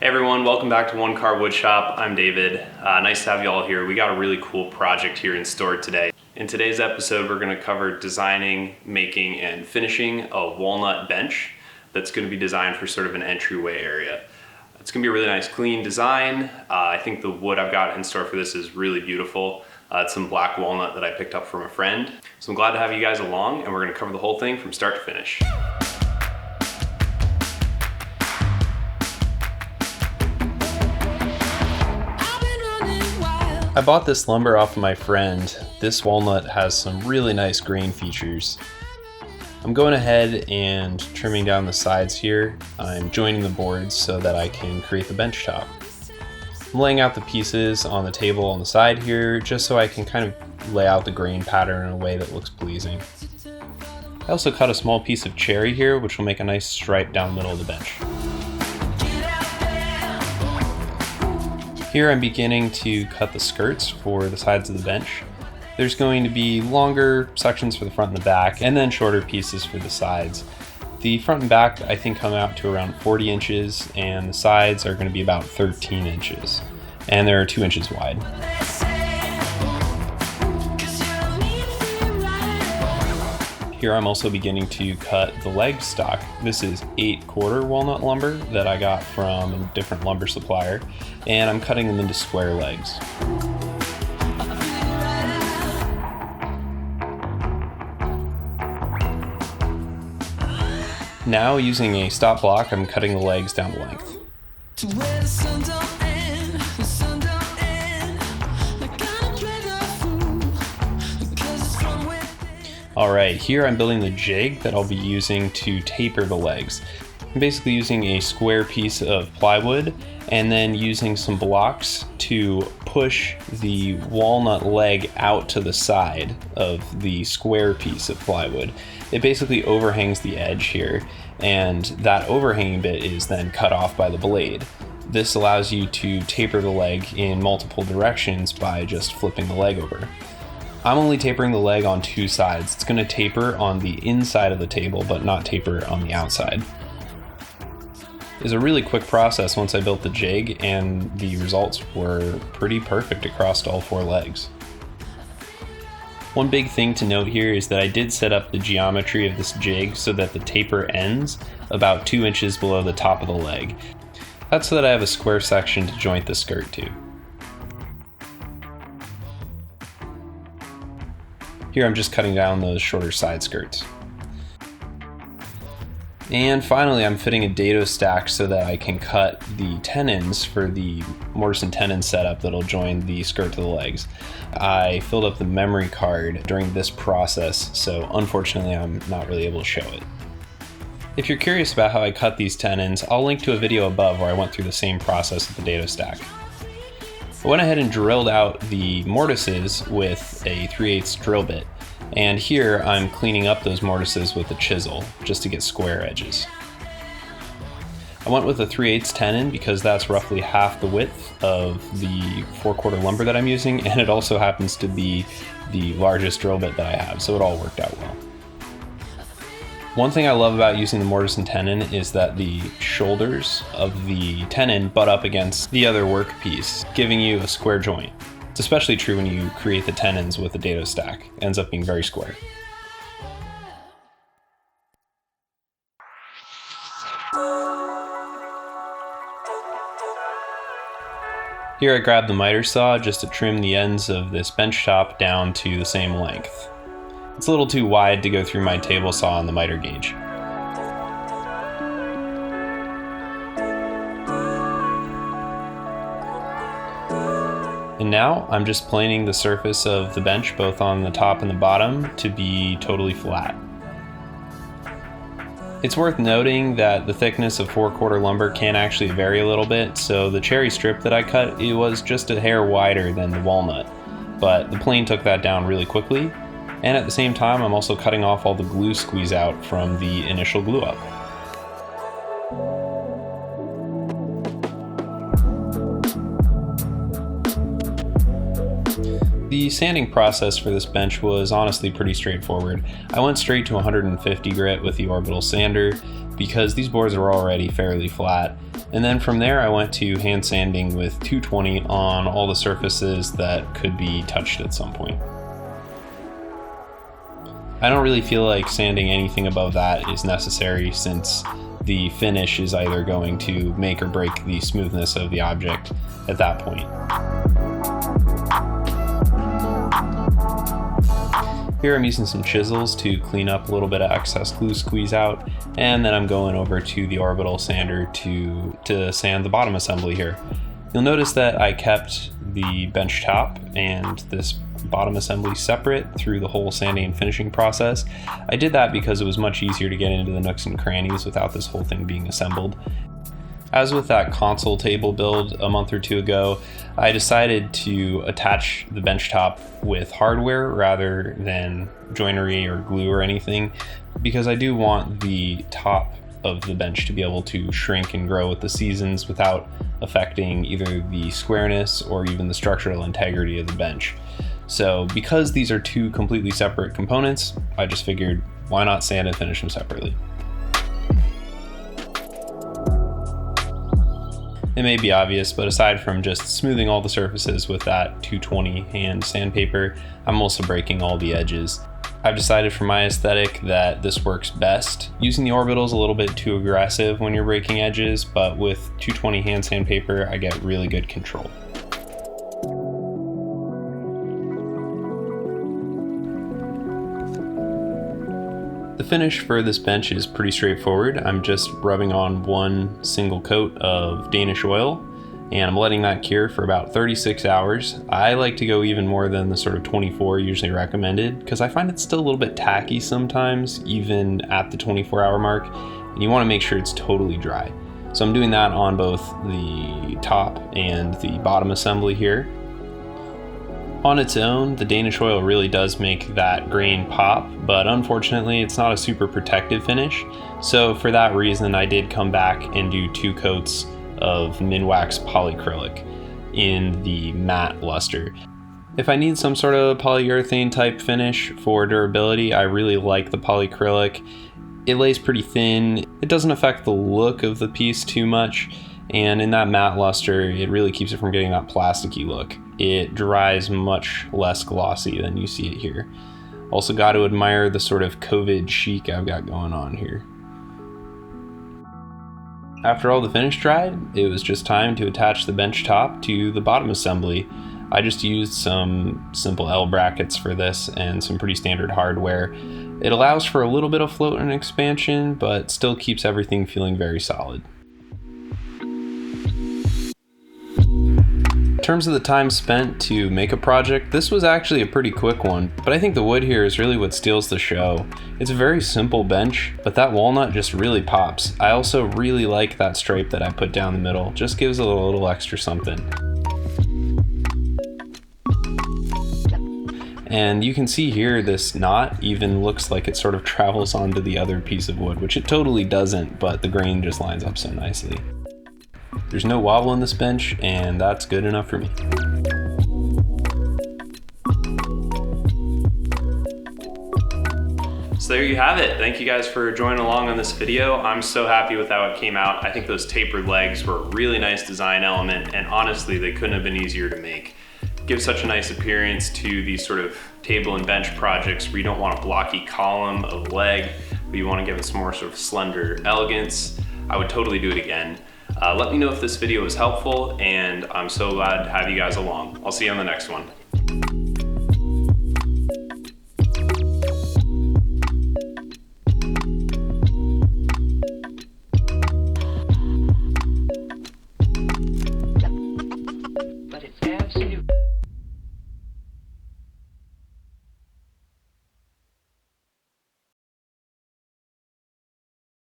Hey everyone, welcome back to One Car Woodshop. I'm David. Nice to have you all here. We got a really cool project here in store today. In today's episode, we're going to cover designing, making, and finishing a walnut bench that's going to be designed for sort of an entryway area. It's going to be a really nice, clean design. I think the wood I've got in store for this is really beautiful. It's some black walnut that I picked up from a friend. So I'm glad to have you guys along, and we're going to cover the whole thing from start to finish. I bought this lumber off of my friend. This walnut has some really nice grain features. I'm going ahead and trimming down the sides here. I'm joining the boards so that I can create the bench top. I'm laying out the pieces on the table on the side here just so I can kind of lay out the grain pattern in a way that looks pleasing. I also cut a small piece of cherry here, which will make a nice stripe down the middle of the bench. Here I'm beginning to cut the skirts for the sides of the bench. There's going to be longer sections for the front and the back, and then shorter pieces for the sides. The front and back I think come out to around 40 inches, and the sides are going to be about 13 inches. And they're 2 inches wide. Here I'm also beginning to cut the leg stock. This is 8/4 walnut lumber that I got from a different lumber supplier, and I'm cutting them into square legs. Now, using a stop block, I'm cutting the legs down to length. Alright, here I'm building the jig that I'll be using to taper the legs. I'm basically using a square piece of plywood and then using some blocks to push the walnut leg out to the side of the square piece of plywood. It basically overhangs the edge here, and that overhanging bit is then cut off by the blade. This allows you to taper the leg in multiple directions by just flipping the leg over. I'm only tapering the leg on two sides. It's going to taper on the inside of the table, but not taper on the outside. It was a really quick process once I built the jig, and the results were pretty perfect across all four legs. One big thing to note here is that I did set up the geometry of this jig so that the taper ends about 2 inches below the top of the leg. That's so that I have a square section to joint the skirt to. Here I'm just cutting down those shorter side skirts. And finally I'm fitting a dado stack so that I can cut the tenons for the mortise and tenon setup that'll join the skirt to the legs. I filled up the memory card during this process, so unfortunately I'm not really able to show it. If you're curious about how I cut these tenons, I'll link to a video above where I went through the same process with the dado stack. I went ahead and drilled out the mortises with a 3/8 drill bit, and here I'm cleaning up those mortises with a chisel just to get square edges. I went with a 3/8 tenon because that's roughly half the width of the 4/4 lumber that I'm using, and it also happens to be the largest drill bit that I have, so it all worked out well. One thing I love about using the mortise and tenon is that the shoulders of the tenon butt up against the other workpiece, giving you a square joint. It's especially true when you create the tenons with the dado stack. It ends up being very square. Here I grabbed the miter saw just to trim the ends of this bench top down to the same length. It's a little too wide to go through my table saw on the miter gauge. And now I'm just planing the surface of the bench both on the top and the bottom to be totally flat. It's worth noting that the thickness of 4/4 lumber can actually vary a little bit, so the cherry strip that I cut, it was just a hair wider than the walnut, but the plane took that down really quickly. And at the same time, I'm also cutting off all the glue squeeze out from the initial glue up. The sanding process for this bench was honestly pretty straightforward. I went straight to 150 grit with the orbital sander because these boards are already fairly flat, And then from there I went to hand sanding with 220 on all the surfaces that could be touched at some point. I don't really feel like sanding anything above that is necessary, since the finish is either going to make or break the smoothness of the object at that point. Here I'm using some chisels to clean up a little bit of excess glue squeeze out, and then I'm going over to the orbital sander to sand the bottom assembly here. You'll notice that I kept the bench top and this bottom assembly separate through the whole sanding and finishing process. I did that because it was much easier to get into the nooks and crannies without this whole thing being assembled. As with that console table build a month or two ago, I decided to attach the bench top with hardware rather than joinery or glue or anything, because I do want the top of the bench to be able to shrink and grow with the seasons without affecting either the squareness or even the structural integrity of the bench. So because these are two completely separate components, I just figured, why not sand and finish them separately? It may be obvious, but aside from just smoothing all the surfaces with that 220 hand sandpaper, I'm also breaking all the edges. I've decided for my aesthetic that this works best. Using the orbital is a little bit too aggressive when you're breaking edges, but with 220 hand sandpaper, I get really good control. The finish for this bench is pretty straightforward. I'm just rubbing on one single coat of Danish Oil, and I'm letting that cure for about 36 hours. I like to go even more than the sort of 24 usually recommended, because I find it's still a little bit tacky sometimes, even at the 24-hour mark, and you want to make sure it's totally dry. So I'm doing that on both the top and the bottom assembly here. On its own, the Danish Oil really does make that grain pop, but unfortunately it's not a super protective finish. So for that reason, I did come back and do 2 coats of Minwax PolyCrylic in the matte luster. If I need some sort of polyurethane type finish for durability, I really like the PolyCrylic. It lays pretty thin, it doesn't affect the look of the piece too much, and in that matte luster, it really keeps it from getting that plasticky look. It dries much less glossy than you see it here. Also got to admire the sort of COVID chic I've got going on here. After all the finish dried, it was just time to attach the bench top to the bottom assembly. I just used some simple L brackets for this and some pretty standard hardware. It allows for a little bit of float and expansion, but still keeps everything feeling very solid. In terms of the time spent to make a project, this was actually a pretty quick one, but I think the wood here is really what steals the show. It's a very simple bench, but that walnut just really pops. I also really like that stripe that I put down the middle, just gives it a little extra something. And you can see here this knot even looks like it sort of travels onto the other piece of wood, which it totally doesn't, but the grain just lines up so nicely. There's no wobble in this bench, and that's good enough for me. So there you have it. Thank you guys for joining along on this video. I'm so happy with how it came out. I think those tapered legs were a really nice design element, and honestly, they couldn't have been easier to make. Gives such a nice appearance to these sort of table and bench projects where you don't want a blocky column of leg, but you want to give it some more sort of slender elegance. I would totally do it again. Let me know if this video was helpful, and I'm so glad to have you guys along. I'll see you on the next one.